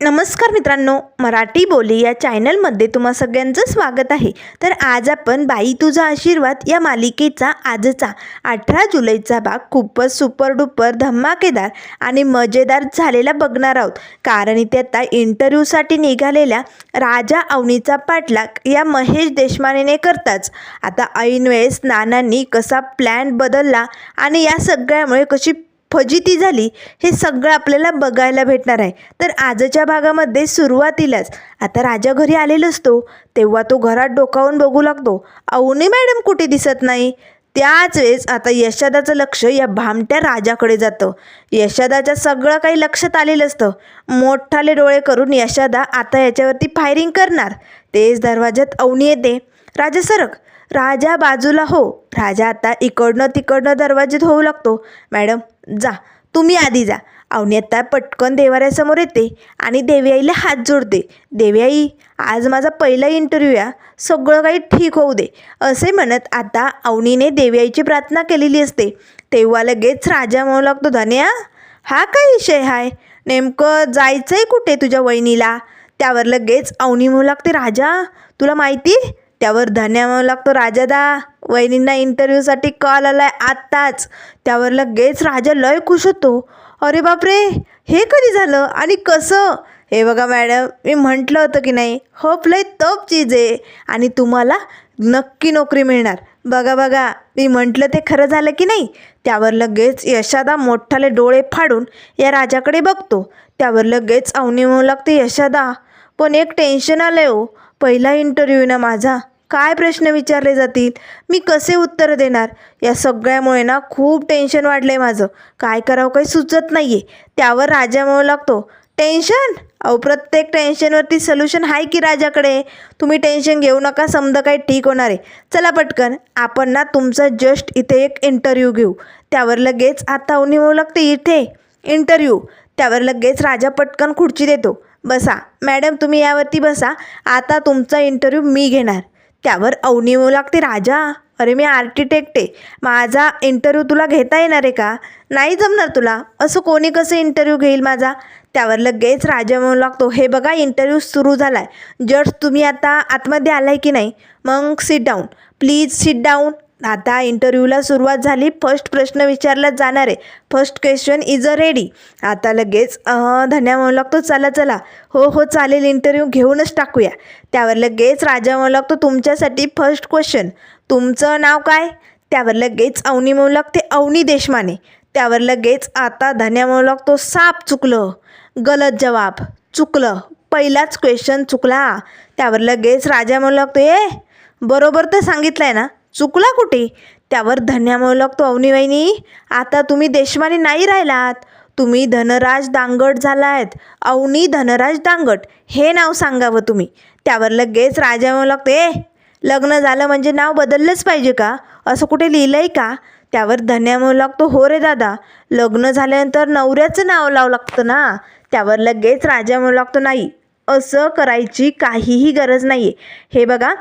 नमस्कार मित्रांनो, मराठी बोली या चॅनलमध्ये तुम्हा सगळ्यांचं स्वागत आहे. तर आज आपण बाई तुझा आशीर्वाद या मालिकेचा आजचा 18 जुलैचा भाग खूपच सुपर डुपर धमाकेदार आणि मजेदार झालेला बघणार आहोत. कारण इथे आता इंटरव्ह्यूसाठी निघालेल्या राजा अवनीचा पाठलाग या महेश देशमानेने करताच आता ऐन वेळेस नानांनी कसा प्लॅन बदलला आणि या सगळ्यामुळे कशी फजिती झाली हे सगळं आपल्याला बघायला भेटणार आहे. तर आजच्या भागामध्ये सुरुवातीलाच आता राजा घरी आलेला असतो तेव्हा तो घरात डोकावून बघू लागतो. अवनी मॅडम कुठे दिसत नाही. त्याच वेळेस आता यशोदाचं लक्ष या भामट्या राजाकडे जातं. यशोदाच्या सगळं काही लक्षात आलेलं असतं. मोठाले डोळे करून यशोदा आता याच्यावरती फायरिंग करणार. तेच दरवाजात अवनी येते. राजा सरक. राजा बाजूला हो. राजा आता इकडनं तिकडनं दरवाज्यात होऊ लागतो. मॅडम जा, तुम्ही आधी जा. अवनी आता पटकन देवाऱ्यासमोर येते आणि देवीआईला हात जोडते. देवीआई, आज माझा पहिला इंटरव्ह्यू आहे, सगळं काही ठीक होऊ दे असे म्हणत आता अवनीने देवीआईची प्रार्थना केलेली असते. तेव्हा लगेच राजा म्हणू लागतो, धन्या हा काय विषय आहे, नेमकं जायचं आहे कुठे तुझ्या वहिनीला. त्यावर लगेच अवनी म्हणू लागते, राजा तुला माहिती. त्यावर धन्या म्हणू लागतो, राजादा वहिनींना इंटरव्ह्यूसाठी कॉल आलाय आत्ताच. त्यावर लगेच राजा लय खुश होतो. अरे बापरे, हे कधी झालं आणि कसं. हे बघा मॅडम, मी म्हटलं होतं की नाही, होप लय टफ चीज आहे आणि तुम्हाला नक्की नोकरी मिळणार. बघा बघा, मी म्हटलं ते खरं झालं की नाही. त्यावर लगेच यशोदा मोठाले डोळे फाडून या राजाकडे बघतो. त्यावर लगेच अवनी म्हणू लागते, यशोदा पण एक टेन्शन आलं हो. पहिला इंटरव्ह्यू ना माझा, काय प्रश्न विचारले जातील, मी कसे उत्तर देणार. या सगळ्यामुळे ना खूप टेन्शन वाढलं आहे माझं. काय करावं काही सुचत नाही आहे. त्यावर राजा म्हणू लागतो, टेन्शन. अहो प्रत्येक टेन्शनवरती सोल्युशन आहे की राजाकडे. तुम्ही टेन्शन घेऊ नका, समजा काही ठीक होणार आहे. चला पटकन आपण ना तुमचा जस्ट इथे एक इंटरव्ह्यू घेऊ. त्यावर लगेच आता अवनी म्हणू लागते, इथे इंटरव्ह्यू. त्यावर लगेच राजा पटकन खुर्ची देतो. बसा मॅडम, तुम्ही यावरती बसा, आता तुमचा इंटरव्ह्यू मी घेणार. त्यावर अवनी म्हणू लागते, राजा अरे मी आर्किटेक्ट आहे, माझा इंटरव्ह्यू तुला घेता येणार आहे का. नाही जमणार तुला, असं कोणी कसं इंटरव्ह्यू घेईल माझा. त्यावर लगेच राजा म्हणू लागतो, हे बघा इंटरव्ह्यू सुरू झाला आहे, जस्ट तुम्ही आता आतमध्ये आलाय की नाही, मग sit down please, sit down. आता इंटरव्ह्यूला सुरुवात झाली. फर्स्ट प्रश्न विचारला जाणार आहे. First question is a ready. आता लगेच धन्या म्हणू लागतो, चला चला, हो हो चालेल, इंटरव्ह्यू घेऊनच टाकूया. त्यावर लगेच राजा म्हणू लागतो, तुमच्यासाठी फर्स्ट क्वेश्चन, तुमचं नाव काय. त्यावर लगेच अवनी म्हणू लागते, अवनी देशमाने. त्यावर लगेच आता धन्या म्हणू लागतो, साप चुकलं, गलत जवाब, चुकलं, पहिलाच क्वेश्चन चुकला. त्यावर लगेच राजा म्हणू लागतो, बरोबर तर सांगितलं आहे ना, चुकला कुठे. त्यावर धन्या म्हणू लागतो, अवनी वहिनी आता तुम्ही देशमाने नाही राहिलात, तुम्ही धनराज दांगट झालात. अवनी धनराज दांगट हे नाव सांगावं तुम्ही. त्यावर लगेच राजा म्हणू लागतो, लग्न झालं म्हणजे नाव बदललंच पाहिजे का, असं कुठे लिहिलं आहे का. त्यावर धन्या म्हणू लागतो, हो रे दादा, लग्न झाल्यानंतर नवऱ्याचं नाव लावं लागतं ना. त्यावर लगेच राजा म्हणू लागतो, नाही असं करायची काहीही गरज नाही आहे. हे बघा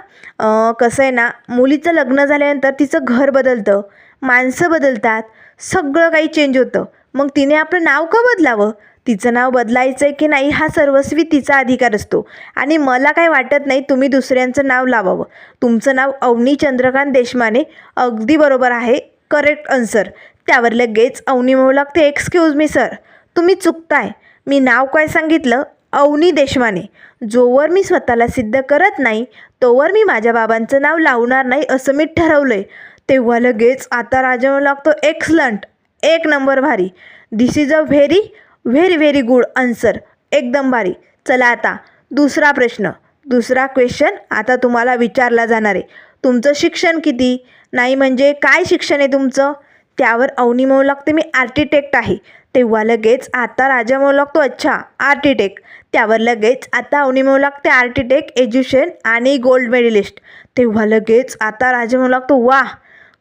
कसं आहे ना, मुलीचं लग्न झाल्यानंतर तिचं घर बदलतं, माणसं बदलतात, सगळं काही चेंज होतं. मग तिने आपलं नाव का बदलावं. तिचं नाव बदलायचं आहे की नाही हा सर्वस्वी तिचा अधिकार असतो आणि मला काय वाटत नाही तुम्ही दुसऱ्यांचं नाव लावावं. तुमचं नाव अवनी चंद्रकांत देशमाने अगदी बरोबर आहे, करेक्ट आन्सर. त्यावर लगेच अवनी म्हणू लागते, एक्सक्यूज मी सर, तुम्ही चुकताय. मी नाव काय सांगितलं, अवनी देशमाने. जोवर मी स्वतःला सिद्ध करत नाही तोवर मी माझ्या बाबांचं नाव लावणार नाही असं मी ठरवलं आहे. तेव्हा लगेच आता राजा म्हणू लागतो, एक्सलंट, एक नंबर भारी, this is a very very very good answer, एकदम भारी. चला आता दुसरा प्रश्न, दुसरा क्वेश्चन आता तुम्हाला विचारला जाणार आहे. तुमचं शिक्षण किती, नाही म्हणजे काय शिक्षण आहे तुमचं. त्यावर अवनी म्हणू लागते, मी आर्किटेक्ट आहे. तेव्हा लगेच आता राजा म्हणू लागतो, अच्छा आर्किटेक्ट. त्यावर लगेच आता अवनी म्हणू लागते, आर्किटेक्ट, एज्युकेशन आणि गोल्ड मेडलिस्ट. तेव्हा लगेच आता राजा म्हणू लागतो, वा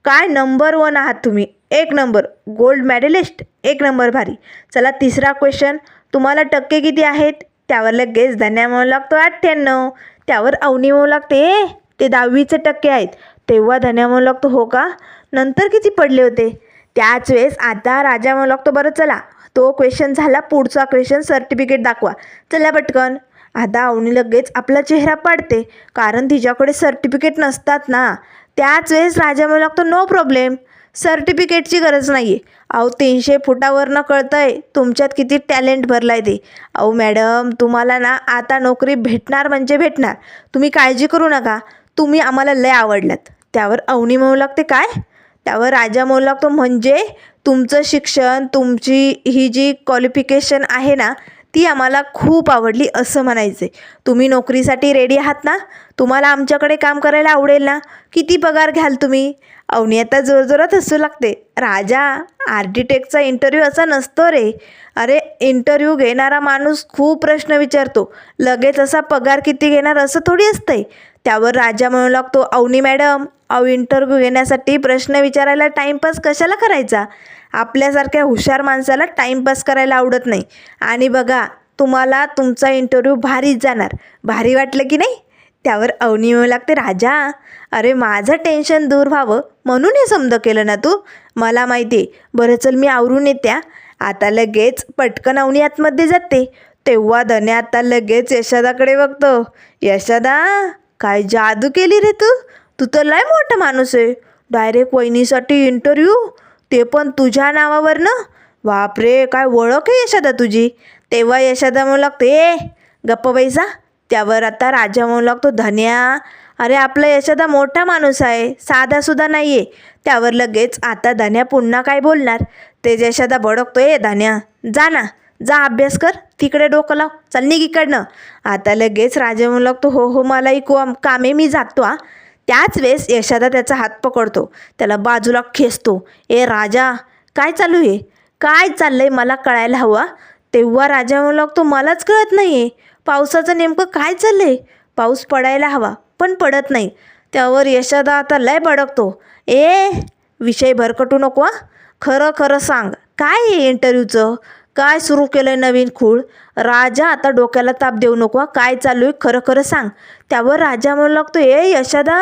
काय नंबर 1 आहात तुम्ही, एक नंबर, गोल्ड मेडलिस्ट, एक नंबर भारी. चला तिसरा क्वेश्चन, तुम्हाला टक्के किती आहेत. त्यावर लगेच धन्या म्हणू लागतो, 98. त्यावर अवनी म्हणू लागते, ते 10वीचे टक्के आहेत. तेव्हा धन्या म्हणू लागतो, हो का, नंतर किती पडले होते. त्याच वेळेस आता राजा म्हणू लागतो, बरं चला तो क्वेश्चन झाला, पुढचा क्वेश्चन सर्टिफिकेट दाखवा. चला पटकन. आता अवनी लगेच आपला चेहरा पाडते, कारण तिच्याकडे सर्टिफिकेट नसतात ना. त्याच वेळेस राजा म्हणू लागतो, नो प्रॉब्लेम, सर्टिफिकेटची गरज नाही आहे. अहो 300 फुटावरनं कळतंय तुमच्यात किती टॅलेंट भरला आहे ते. अहो मॅडम, तुम्हाला ना आता नोकरी भेटणार म्हणजे भेटणार, तुम्ही काळजी करू नका, तुम्ही आम्हाला लय आवडलात. त्यावर अवनी म्हणू लागते, काय? त्यावर राजा म्हणू लागतो, म्हणजे तुमचं शिक्षण, तुमची ही जी क्वालिफिकेशन आहे ना, ती आम्हाला खूप आवडली असं म्हणायचं आहे. तुम्ही नोकरीसाठी रेडी आहात ना? तुम्हाला आमच्याकडे काम करायला आवडेल ना? किती पगार घ्याल तुम्ही? अवनी आता जोरजोरात हसू लागते. राजा, आर्किटेक्टचा इंटरव्ह्यू असा नसतो रे. अरे इंटरव्ह्यू घेणारा माणूस खूप प्रश्न विचारतो, लगेच असा पगार किती घेणार असं थोडी असतंय. त्यावर राजा म्हणू लागतो, अवनी मॅडम, अहो इंटरव्ह्यू घेण्यासाठी प्रश्न विचारायला टाईमपास कशाला करायचा? आपल्यासारख्या हुशार माणसाला टाईमपास करायला आवडत नाही. आणि बघा, तुम्हाला तुमचा इंटरव्ह्यू भारीच जाणार. भारी वाटलं की नाही? त्यावर अवनी म्हणू लागते, राजा, अरे माझं टेन्शन दूर व्हावं म्हणून हे समज केलं ना तू? मला माहिती आहे. बरं चल, मी आवरून येत्या. आता लगेच पटकन अवनी आतमध्ये जाते. तेव्हा धन्या आता लगेच यशोदाकडे बघतो. यशोदा, काय जादू केली रे तू? तू तर लय मोठा माणूस आहे. डायरेक्ट वहिनीसाठी इंटरव्ह्यू, ते पण तुझ्या नावावरनं. बापरे, काय ओळख आहे यशोदा तुझी. तेव्हा यशोदा म्हणू लागते, ए गप्प बैसा. त्यावर आता राजा म्हणू लागतो, धन्या, अरे आपला यशोदा मोठा माणूस आहे, साधासुद्धा नाही आहे. त्यावर लगेच आता धन्या पुन्हा काय बोलणार, ते यशोदा भडकतो, ए धन्या, जा ना, जा अभ्यास कर, तिकडे डोकं लाव, चल निघ इकडनं. आता लगेच राजा म्हणू लागतो, हो हो मलाही काम आहे, मी जातो हा. त्याच वेळेस यशोदा त्याचा हात पकडतो, त्याला बाजूला खेचतो. ए राजा, काय चालू आहे? काय चाललंय मला कळायला हवं. तेव्हा राजा म्हणू लागतो, मलाच कळत नाही आहे, पावसाचं नेमकं काय चाललं आहे. पाऊस पडायला हवा पण पडत नाही. त्यावर यशोदा आता लय भडकतो, ए विषय भरकटू नको हा, खरं खरं सांग, काय आहे इंटरव्ह्यूचं? काय सुरू केलं आहे नवीन खूळ? राजा, आता डोक्याला ताप देऊ नको, काय चालू आहे खरं खरं सांग. त्यावर राजा म्हणू लागतो, ए यशोदा,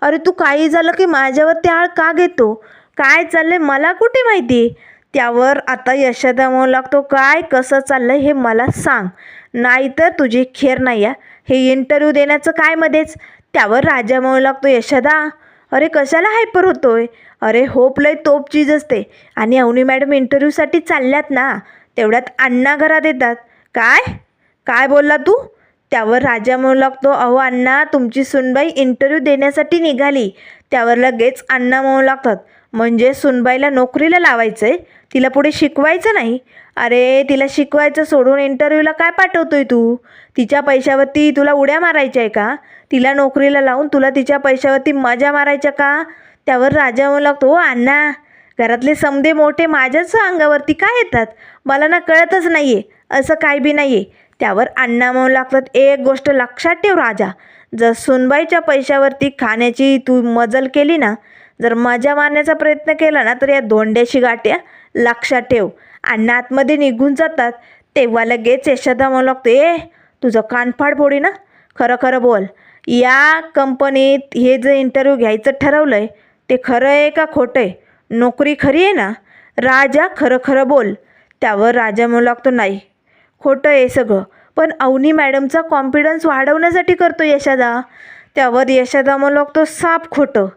अरे तू काही झालं की माझ्यावरती आळ का घेतो? काय चाललंय मला कुठे माहिती? त्यावर आता यशोदा म्हणू लागतो, काय कसं चाललंय हे मला सांग, नाहीतर तुझी खेर नाही आहे. हे इंटरव्ह्यू देण्याचं काय मध्येच? त्यावर राजा म्हणू लागतो, यशोदा, अरे कशाला हायपर होतोय? अरे होप लय तोप चीज असते. आणि अवनी मॅडम इंटरव्ह्यूसाठी चालल्यात ना, तेवढ्यात अण्णा घरात येतात. काय काय बोलला तू? त्यावर राजा म्हणू लागतो, अहो अण्णा, तुमची सुनबाई इंटरव्ह्यू देण्यासाठी निघाली. त्यावर लगेच अण्णा म्हणू लागतात, म्हणजे सुनबाईला नोकरीला लावायचं आहे, तिला पुढे शिकवायचं नाही? अरे तिला शिकवायचं सोडून इंटरव्ह्यूला काय पाठवतोय तू? तिच्या पैशावरती तुला उड्या मारायच्या आहे का? तिला नोकरीला लावून तुला तिच्या पैशावरती मजा मारायच्या का? त्यावर राजा म्हणू लागतो, हो अण्णा, घरातले समधे मोठे माझ्याच अंगावरती काय येतात? मला ना कळतच नाही आहे, असं काय बी नाही आहे. त्यावर अण्णा म्हणू लागतात, एक गोष्ट लक्षात ठेव राजा, जर सुनबाईच्या पैशावरती खाण्याची तू मजल केली ना, जर मजा मारण्याचा प्रयत्न केला ना, तर या धोंड्याशी गाठ्या, लक्षात ठेव. अण्णा आतमध्ये निघून जातात. तेव्हा लगेच यशोदा म्हणू लागतो, ए तुझं कानफाड फोडी ना, खरं खरं बोल, या कंपनीत हे जे इंटरव्ह्यू घ्यायचं ठरवलं आहे ते खरं आहे का खोटं आहे? नोकरी खरी आहे ना? राजा, खरं खरं बोल. त्यावर राजा म्हणू लागतो, नाही, खोटं आहे सगळं, पण अवनी मॅडमचा कॉन्फिडन्स वाढवण्यासाठी करतो यशोदा. त्यावर यशोदा म्हणू लागतो, साप खोटं,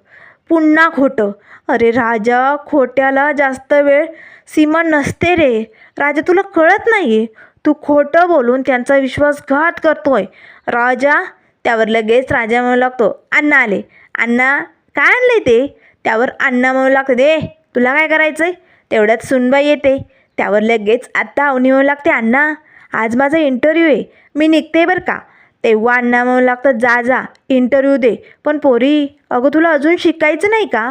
पुन्हा खोटं. अरे राजा, खोट्याला जास्त वेळ सीमा नसते रे. राजा, तुला कळत नाही, तू खोटं बोलून त्यांचा विश्वासघात करतोय राजा. त्यावर लगेच राजा म्हणू लागतो, अण्णा आले. अण्णा, काय आणले ते? त्यावर अण्णा म्हणू लागते, दे, तुला काय करायचं आहे? तेवढ्यात सुनबाई येते. त्यावर लगेच आत्ता अवनी म्हणू लागते, अण्णा, आज माझा इंटरव्ह्यू आहे, मी निघते बरं का. तेव्हा अण्णा म्हणू लागतं, जा जा, इंटरव्ह्यू दे, पण पोरी, अगं तुला अजून शिकायचं नाही का?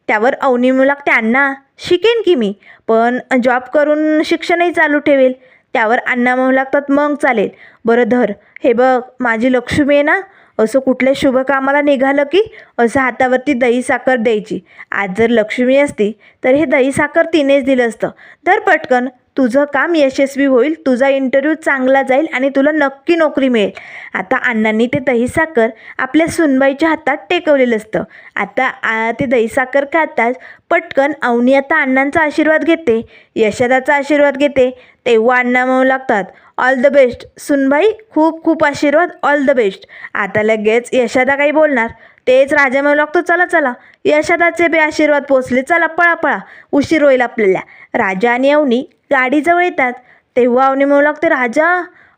त्यावर अवनी म्हणू लागते, अण्णा, शिकेन की मी, पण जॉब करून शिक्षणही चालू ठेवेल. त्यावर अण्णा म्हणू लागतात, मग चालेल. बरं धर, हे बघ, माझी लक्ष्मी आहे ना, असं कुठल्या शुभ कामाला निघालं की असं हातावरती दही साखर द्यायची. आज जर लक्ष्मी असती तर हे दही साखर तिनेच दिलं असतं. धर पटकन, तुझं काम यशस्वी होईल, तुझा इंटरव्ह्यू चांगला जाईल आणि तुला नक्की नोकरी मिळेल. आता अण्णांनी ते दहीसाखर आपल्या सुनबाईच्या हातात टेकवलेलं असतं. आता ते दहीसाखर खाताच पटकन अवनी आता अण्णांचा आशीर्वाद घेते, यशोदाचा आशीर्वाद घेते. तेव्हा अण्णा म्हणू लागतात, ऑल द बेस्ट सुनबाई, खूप खूप आशीर्वाद, ऑल द बेस्ट. आता लगेच यशोदा काही बोलणार, तेच राजा म्हणू लागतो, चला चला यशोदाचे बे आशीर्वाद पोचले, चला पळा पळा, उशीर होईल आपल्याला. राजा आणि अवनी गाडीजवळ येतात. तेव्हा अवनी म्हणू लागते, राजा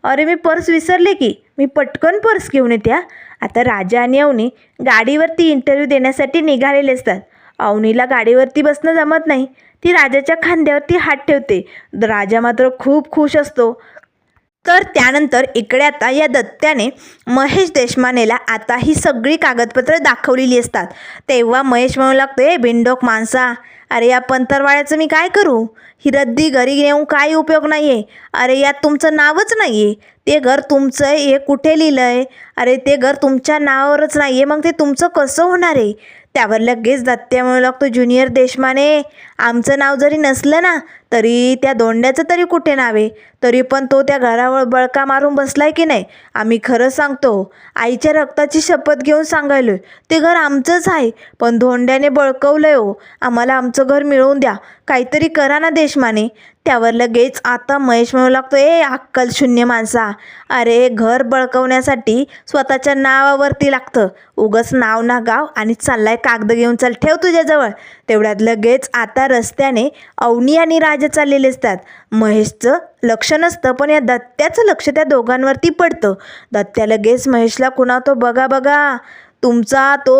अरे मी पर्स विसरले की, मी पटकन पर्स घेऊन येते. आता राजा आणि अवनी गाडीवरती इंटरव्ह्यू देण्यासाठी निघालेले असतात. अवनीला गाडीवरती बसणं जमत नाही. ती राजाच्या खांद्यावरती हात ठेवते. राजा मात्र खूप खुश असतो. तर त्यानंतर इकडे आता या दत्त्याने महेश देशमानेला आता ही सगळी कागदपत्रं दाखवलेली असतात. तेव्हा महेश म्हणू लागतो, ए बिनडोक माणसा, अरे या पंतरवाड्याचं मी काय करू? ही रद्दी घरी नेऊन काही उपयोग नाही आहे. अरे यात तुमचं नावच नाही आहे. ते घर तुमचं आहे हे कुठे लिहिलं आहे? अरे ते घर तुमच्या नावावरच नाही आहे, मग ते तुमचं कसं होणार आहे? त्यावर लगेच दत्त्या म्हणू लागतो, ज्युनियर देशमाने, आमचं नाव जरी नसलं ना तरी त्या दोंड्याचं तरी कुठे नाव आहे? तरी पण तो त्या घरावर बळका मारून बसलाय की नाही? आम्ही खरं सांगतो, आईच्या रक्ताची शपथ घेऊन सांगायलोय, ते घर आमचंच आहे, पण धोंड्याने बळकवलंय हो. आम्हाला आमचं घर मिळवून द्या, काहीतरी करा ना देशमाने. त्यावर लगेच आता महेश म्हणू लागतो, ए अक्कल शून्य माणसा, अरे घर बळकवण्यासाठी स्वतःच्या नावावरती लागतं. उगस नाव ना गाव आणि चाललाय कागद घेऊन, चल ठेव तुझ्याजवळ. तेवढ्यात लगेच आता रस्त्याने अवनी आणि राजा चाललेले असतात. महेशचं लक्ष नसतं, पण या दत्त्याचं लक्ष त्या दोघांवरती पडतं. दत्त्या लगेच महेशला कुणातो, बघा बघा तुमचा तो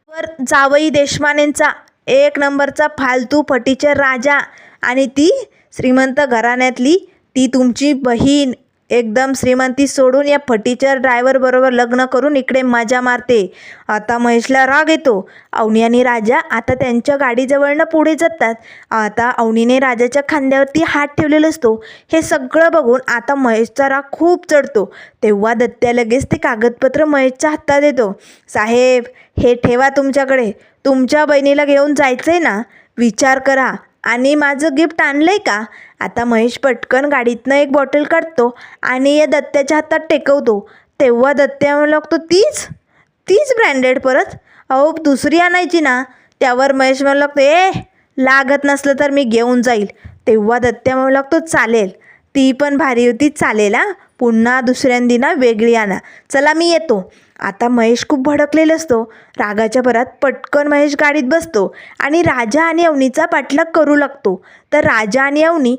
वर जावई देशमानेंचा एक नंबरचा फालतू फटीचर राजा, आणि ती श्रीमंत घराण्यातली ती तुमची बहीण एकदम श्रीमंती सोडून या फटीचर ड्रायव्हर बरोबर लग्न करून इकडे मजा मारते. आता महेशला राग येतो. अवनी आणि राजा आता त्यांच्या गाडीजवळनं पुढे जातात. आता अवनीने राजाच्या खांद्यावरती हात ठेवलेला असतो. हे सगळं बघून आता महेशचा राग खूप चढतो. तेव्हा दत्त्या लगेच ते कागदपत्र महेशच्या हातात देतो. साहेब हे ठेवा तुमच्याकडे, तुमच्या बहिणीला घेऊन जायचंय ना, विचार करा. आणि माझं गिफ्ट आणलंय का? आता महेश पटकन गाडीतनं एक बॉटल काढतो आणि या दत्त्याच्या हातात टेकवतो. तेव्हा दत्त्या म्हणू लागतो, तीच ब्रँडेड परत? अहो दुसरी आणायची ना. त्यावर महेश म्हणू लागतो, ए लागत नसलं तर मी घेऊन जाईल. तेव्हा दत्त्या म्हणू लागतो, चालेल, ती पण भारी होती, चालेल हां, पुन्हा दुसऱ्यांदी ना वेगळी आणा, चला मी येतो. आता महेश खूप भडकलेला असतो. रागाच्या भरात पटकन महेश गाडीत बसतो आणि राजा आणि अवनीचा पाठलाग करू लागतो. तर राजा आणि अवनी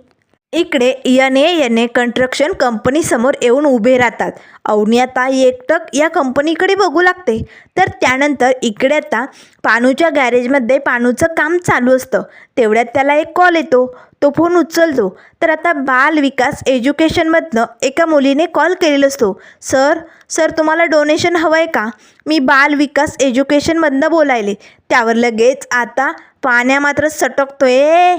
इकडे येणे कन्स्ट्रक्शन कंपनीसमोर येऊन उभे राहतात. अवनी आता एकटक या कंपनीकडे बघू लागते. तर त्यानंतर इकडे आता पानूच्या गॅरेजमध्ये पानूचं काम चालू असतं. तेवढ्यात त्याला एक कॉल येतो. तो फोन उचलतो. तर आता बाल विकास एज्युकेशनमधनं एका मुलीने कॉल केलेला असतो. सर तुम्हाला डोनेशन हवं आहे का? मी बाल विकास एज्युकेशनमधनं बोलायले. त्यावर लगेच आता पाण्या मात्र सटकतोय.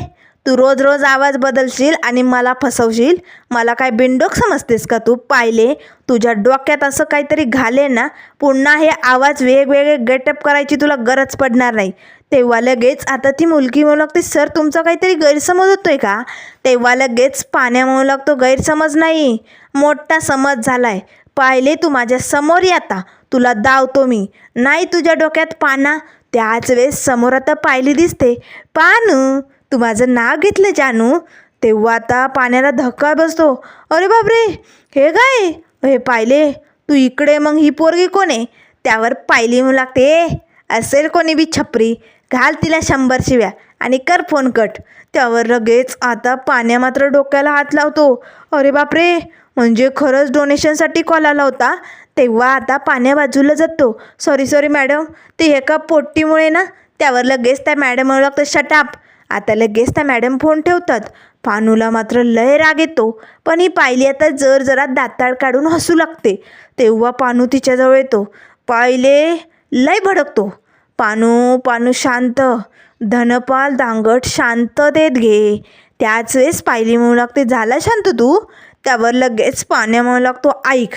तू रोज रोज आवाज बदलशील आणि मला फसवशील. मला काय बिनडोक समजतेस का तू? पाहिले तुझ्या डोक्यात असं काहीतरी घाले ना, पुन्हा हे आवाज वेगवेगळे गेटअप करायची तुला गरज पडणार नाही. तेव्हा लगेच आता ती मुलगी म्हणू लागते, सर तुमचा काहीतरी गैरसमज होतोय का? तेव्हा लगेच पाण्या म्हणू लागतो, गैरसमज नाही, मोठा समज झालाय. पाहिले तू माझ्या समोर ये, आता तुला दावतो मी. नाही तुझ्या डोक्यात पाना. त्याच वेळेस समोर आता पायली दिसते. पानू तू माझं नाव घेतलं जानू. तेव्हा आता पाण्याला धक्का बसतो. अरे बापरे, हे काय? हे पाहिले तू इकडे, मग ही पोरगी कोण आहे? त्यावर पायली म्हणू लागते, असेल कोणी बी छपरी, घाल तिला 100 शिव्या आणि कर फोन कट. त्यावर लगेच आता पाण्या मात्र डोक्याला हात लावतो. अरे बापरे, म्हणजे खरंच डोनेशनसाठी कॉल आला होता. तेव्हा आता पाण्या बाजूला जातो. सॉरी मॅडम, ते एका पोट्टीमुळे ना. त्यावर लगेच त्या मॅडम म्हणू लागतं, शटअप. आता लगेच त्या मॅडम फोन ठेवतात. पानूला मात्र लय राग येतो. पण ही पायली आता जरा दाताळ काढून हसू लागते. तेव्हा पानू तिच्याजवळ येतो. पायले लय भडकतो. पानू शांत, धनपाल दांगट शांततेत घे. त्याच वेळेस पायली म्हणू लागते, झाला शांत तू? त्यावर लगेच पाण्या म्हणू लागतो, ऐक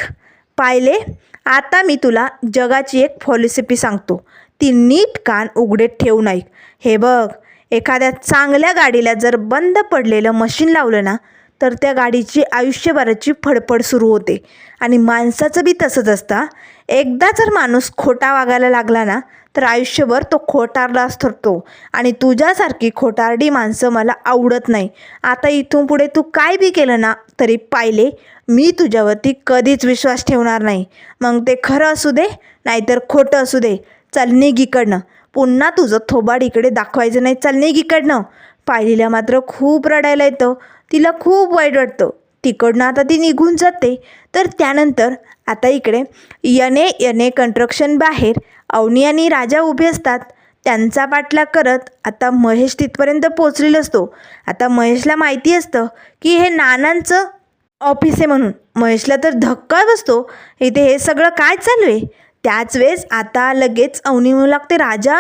पायले, आता मी तुला जगाची एक फॉलिसिपी सांगतो, ती नीट कान उघडे ठेवून ऐक. हे बघ, एखाद्या चांगल्या गाडीला जर बंद पडलेलं मशीन लावलं ना, तर त्या गाडीची आयुष्यभराची फडफड सुरू होते. आणि माणसाचं बी तसंच असतं. एकदा जर माणूस खोटा वागायला लागला ना तर आयुष्यभर तो खोटारडाच ठरतो. आणि तुझ्यासारखी खोटारडी माणसं मला आवडत नाही. आता इथून पुढे तू काय बी केलं ना तरी पाहिले, मी तुझ्यावरती कधीच विश्वास ठेवणार नाही. मग ते खरं असू दे नाहीतर खोटं असू दे. चल निघ इकडनं. पुन्हा तुझं थोबाड इकडे दाखवायचं नाही. चल निघ इकडनं. पायलीला मात्र खूप रडायला येतं. तिला खूप वाईट वाटतं. तिकडनं आता ती निघून जाते. तर त्यानंतर आता इकडे यने कन्स्ट्रक्शन बाहेर अवनी आणि राजा उभे असतात. त्यांचा पाठलाग करत आता महेश तिथपर्यंत पोचलेला असतो. आता महेशला माहिती असतं की हे नानांचं ऑफिस आहे म्हणून. महेशला तर धक्का बसतो, इथे हे सगळं काय चालू आहे. त्याच वेळेस आता लगेच अवनी म्हणू लागते, राजा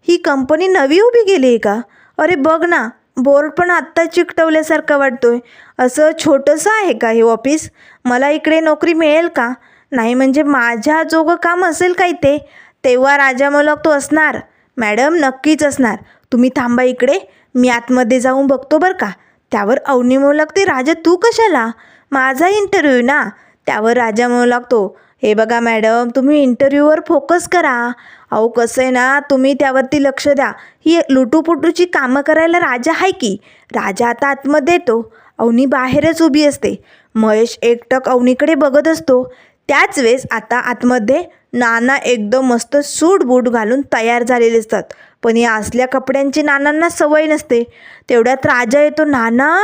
ही कंपनी नवी उभी गेली आहे का? अरे बघ ना, बोर्ड पण आत्ता चिकटवल्यासारखं वाटतोय. असं छोटंसं आहे का हे ऑफिस? मला इकडे नोकरी मिळेल का? नाही म्हणजे माझ्या जोगं काम असेल काही ते. तेव्हा राजा म्हणू लागतो, असणार मॅडम, नक्कीच असणार. तुम्ही थांबा इकडे, मी आतमध्ये जाऊन बघतो बरं का. त्यावर अवनी म्हणू लागते, राजा तू कशाला? माझा इंटरव्ह्यू ना. त्यावर राजा म्हणू लागतो, हे बघा मॅडम, तुम्ही इंटरव्ह्यूवर फोकस करा. अहो कसं आहे ना, तुम्ही त्यावरती लक्ष द्या. ही लुटूपुटूची कामं करायला राजा आहे की. राजा आता आतमध्ये येतो. अवनी बाहेरच उभी असते. महेश एकटक अवनीकडे बघत असतो. त्याच वेळेस आता आतमध्ये नाना एकदम मस्त सूट बूट घालून तयार झालेले असतात. पण या असल्या कपड्यांची नानांना सवय नसते. तेवढ्यात राजा येतो. नाना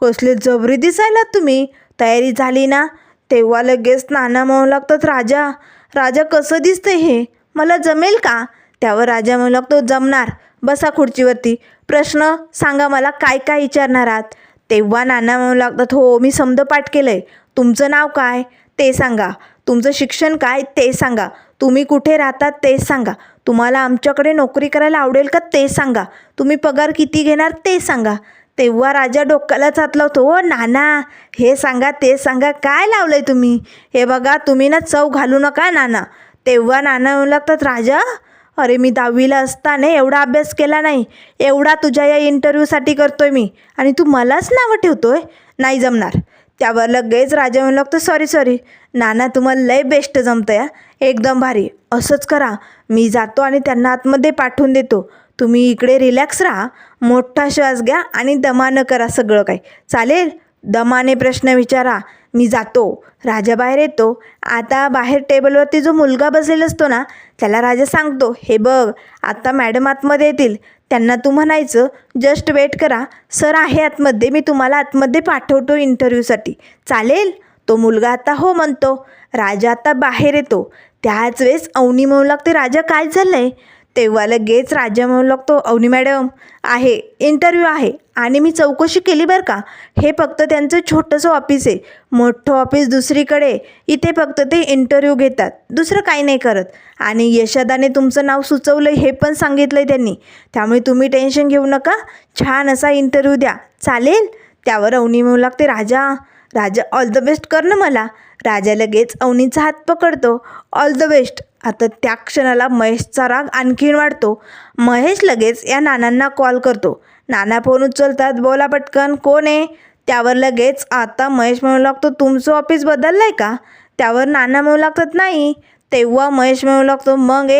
कसले जबरी दिसायला तुम्ही, तयारी झाली ना? तेव्हा लगेच नाना म्हणू लागतात, राजा राजा कसं दिसतंय हे, मला जमेल का? त्यावर राजा म्हणू लागतो, जमणार, बसा खुर्चीवरती. प्रश्न सांगा मला, काय काय विचारणार आहात? तेव्हा नाना म्हणू लागतात, हो मी समद पाठ केलं आहे. तुमचं नाव काय ते सांगा. तुमचं शिक्षण काय ते सांगा. तुम्ही कुठे राहतात ते सांगा. तुम्हाला आमच्याकडे नोकरी करायला आवडेल का ते सांगा. तुम्ही पगार किती घेणार ते सांगा. तेव्हा राजा डोक्यालाच हात लावतो, हो नाना हे सांगा ते सांगा, काय लावलं आहे तुम्ही? हे बघा तुम्ही ना चव घालू नका नाना. तेव्हा नाना म्हणू लागतात, राजा अरे मी 10वीला असताना एवढा अभ्यास केला नाही एवढा तुझ्या या इंटरव्ह्यूसाठी करतोय मी, आणि तू मलाच नावं ठेवतोय? नाही जमणार. त्यावर लगेच राजा म्हणू लागतो, सॉरी नाना, तुम्हाला लय बेस्ट जमतं या, एकदम भारी. असंच करा, मी जातो आणि त्यांना आतमध्ये पाठवून देतो. तुम्ही इकडे रिलॅक्स राहा, मोठा श्वास घ्या आणि दमानं करा सगळं काही. चालेल? दमाने प्रश्न विचारा. मी जातो. राजा बाहेर येतो. आता बाहेर टेबलवरती जो मुलगा बसलेला असतो ना त्याला राजा सांगतो, हे बघ आता मॅडम आतमध्ये येतील, त्यांना तू म्हणायचं जस्ट वेट करा, सर आहे आतमध्ये, मी तुम्हाला आतमध्ये पाठवतो इंटरव्ह्यूसाठी. चालेल? तो मुलगा आता हो म्हणतो. राजा आता बाहेर येतो. त्याच वेळेस अवनी म्हणू लागते, राजा काय झालं आहे? तेव्हा लगेच राजा म्हणू लागतो, अवनी मॅडम आहे, इंटरव्ह्यू आहे आणि मी चौकशी केली बरं का. हे फक्त त्यांचं छोटंसं ऑफिस आहे, मोठं ऑफिस दुसरीकडे. इथे फक्त ते इंटरव्ह्यू घेतात, दुसरं काही नाही करत. आणि यशदाने तुमचं नाव सुचवलं हे पण सांगितलं आहे त्यांनी. त्यामुळे तुम्ही टेन्शन घेऊ नका, छान असा इंटरव्ह्यू द्या. चालेल? त्यावर अवनी म्हणू लागते, राजा ऑल द बेस्ट कर ना मला. राजा लगेच अवनीचा हात पकडतो. All the best. आता त्या क्षणाला महेशचा राग आणखीन वाढतो. महेश लगेच या नानांना कॉल करतो. नाना फोन उचलतात. बोला पटकन, कोण आहे? त्यावर लगेच आता महेश म्हणू लागतो, तुमचं ऑफिस बदललं आहे का? त्यावर नाना म्हणू लागतात, नाही. तेव्हा महेश म्हणू लागतो, मग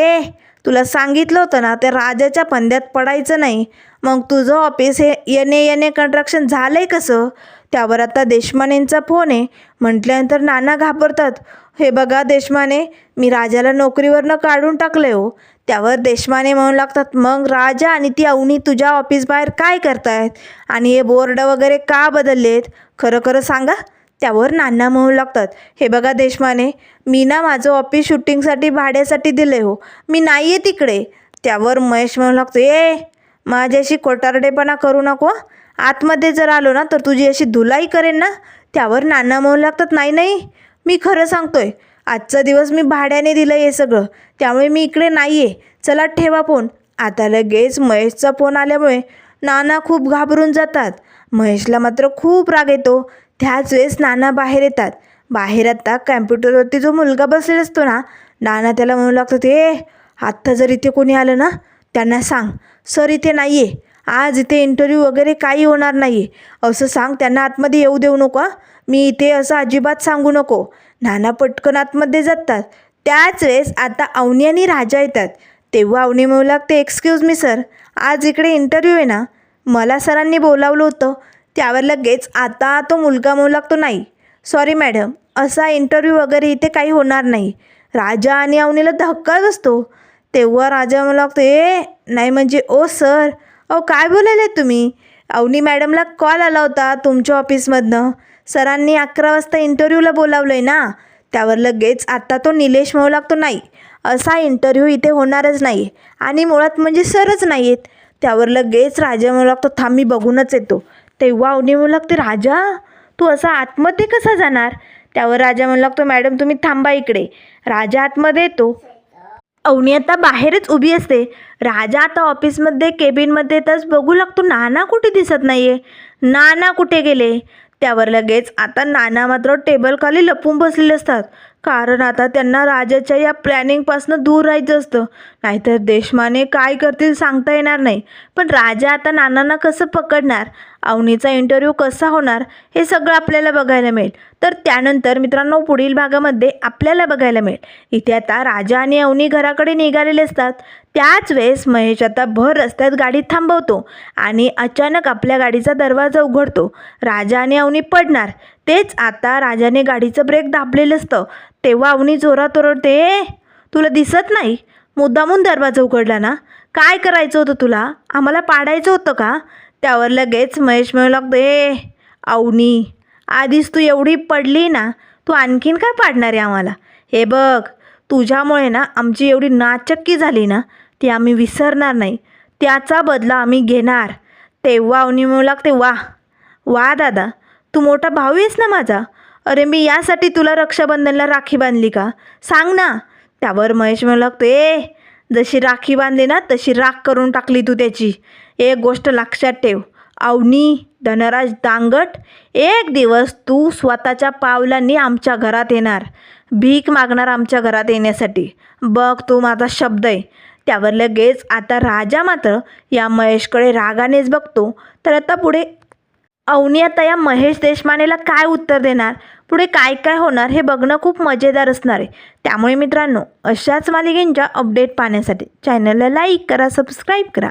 तुला सांगितलं होतं ना त्या राजाच्या फंद्यात पडायचं नाही. मग तुझं ऑफिस हे येणे कन्स्ट्रक्शन झालं आहे कसं? त्यावर आता देशमानेंचा फोन आहे. म्हटल्यानंतर नाना घाबरतात. हे बघा देशमाने, मी राजाला नोकरीवरनं काढून टाकलं आहे हो. त्यावर देशमाने म्हणू लागतात, मग राजा आणि ती अवनी तुझ्या ऑफिस बाहेर काय करतायत? आणि हे बोर्ड वगैरे का बदललेत? खरं खरं सांगा. त्यावर नाना म्हणू लागतात, हे बघा देशमाने, मी ना माझं ऑफिस शूटिंगसाठी भाड्यासाठी दिलं आहे हो, मी नाही आहे तिकडे. त्यावर महेश म्हणू लागतो, माझ्याशी कोटारडेपणा करू नको. आतमध्ये जर आलो ना तर तुझी अशी धुलाई करेन ना. त्यावर नाना म्हणू लागतात, नाही मी खरं सांगतोय, आजचा दिवस मी भाड्याने दिलं हे सगळं, त्यामुळे मी इकडे नाही आहे. चला ठेवा फोन. आता लगेच महेशचा फोन आल्यामुळे नाना खूप घाबरून जातात. महेशला मात्र खूप राग येतो. त्याच वेळेस नाना बाहेर येतात. बाहेर आता कॅम्प्युटरवरती जो मुलगा बसलेला असतो ना, नाना त्याला म्हणू लागतात, आत्ता जर इथे कोणी आलं ना त्यांना सांग सर इथे नाही आहे आज इथे इंटरव्ह्यू वगैरे काही होणार नाही आहे असं सांग. त्यांना आतमध्ये येऊ देऊ नको हां. मी इथे असं अजिबात सांगू नको. नाना पटकन आतमध्ये जातात. त्याच वेळेस आता अवनी आणि राजा येतात. तेव्हा अवनी म्हणू लागते, एक्सक्यूज मी सर, आज इकडे इंटरव्ह्यू आहे ना, मला सरांनी बोलावलं होतं. त्यावर लगेच आता तो मुलगा म्हणू लागतो, नाही सॉरी मॅडम, असा इंटरव्ह्यू वगैरे इथे काही होणार नाही. राजा आणि अवनीला धक्का बसतो. तेव्हा राजा म्हणू लागतो, नाही म्हणजे ओ सर, काय बोलायला तुम्ही? अवनी मॅडमला कॉल आला होता तुमच्या ऑफिसमधनं. सरांनी 11 वाजता इंटरव्ह्यूला बोलावलं आहे ना. त्यावर लगेच आता तो निलेश म्हणू लागतो, नाही असा इंटरव्ह्यू इथे होणारच नाही आणि मुळात म्हणजे सरच नाही आहेत. त्यावर लगेच राजा म्हणू लागतो, थांब मी बघूनच येतो. तेव्हा अवनी म्हणू लागते, राजा तू असा आतमध्ये कसा जाणार? त्यावर राजा म्हणू लागतो, मॅडम तुम्ही थांबा इकडे. राजा आतमध्ये येतो. अवनी आता बाहेरच उभी असते. राजा आता ऑफिसमध्ये केबिनमध्ये येतच बघू लागतो, नाना कुठे दिसत नाही आहे. नाना कुठे गेले? त्यावर लगेच आता नाना मात्र टेबलखाली लपून बसलेले असतात. कारण आता त्यांना राजाच्या या प्लॅनिंगपासून दूर राहायचं असतं. नाहीतर देशमाने काय करतील सांगता येणार नाही. पण राजा आता नानांना कसं पकडणार, अवनीचा इंटरव्ह्यू कसा होणार, हे सगळं आपल्याला बघायला मिळेल. तर त्यानंतर मित्रांनो पुढील भागामध्ये आपल्याला बघायला मिळेल. इथे आता राजा आणि अवनी घराकडे निघालेले असतात. त्याच वेळेस महेश आता भर रस्त्यात गाडी थांबवतो आणि अचानक आपल्या गाडीचा दरवाजा उघडतो. राजा आणि अवनी पडणार. तेच आता राजाने गाडीचं ब्रेक दाबलेलं असतं. तेव्हा अवनी जोरात ओरडते, तुला दिसत नाही? मुद्दामून दरवाजा उघडला ना? काय करायचं होतं तुला? आम्हाला पाडायचं होतं का? त्यावर लगेच महेश म्हणू लागतो, अवनी आधीच तू एवढी पडली ना, तू आणखीन काय पाडणार आहे आम्हाला? हे बघ, तुझ्यामुळे ना आमची एवढी नाचक्की झाली ना, ती आम्ही विसरणार नाही. त्याचा बदला आम्ही घेणार. तेव्हा अवनी म्हणू लागते, वा दादा, तू मोठा भाऊ आहेस ना माझा. अरे मी यासाठी तुला रक्षाबंधनला राखी बांधली का? सांग ना. त्यावर महेश म्हणू लागतो, जशी राखी बांधली ना तशी राख करून टाकली तू त्याची. एक गोष्ट लक्षात ठेव अवनी धनराज दांगट, एक दिवस तू स्वतःच्या पावलांनी आमच्या घरात येणार, भीक मागणार आमच्या घरात येण्यासाठी. बघ तू माझा शब्द आहे. त्यावर लगेच आता राजा मात्र या महेशकडे रागानेच बघतो. तर आता पुढे अवनी आता या महेश देशमानेला काय उत्तर देणार, पुढे काय काय होणार हे बघणं खूप मजेदार असणार आहे. त्यामुळे मित्रांनो अशाच मालिकेंच्या अपडेट पाहण्यासाठी चॅनलला लाईक करा, सबस्क्राईब करा.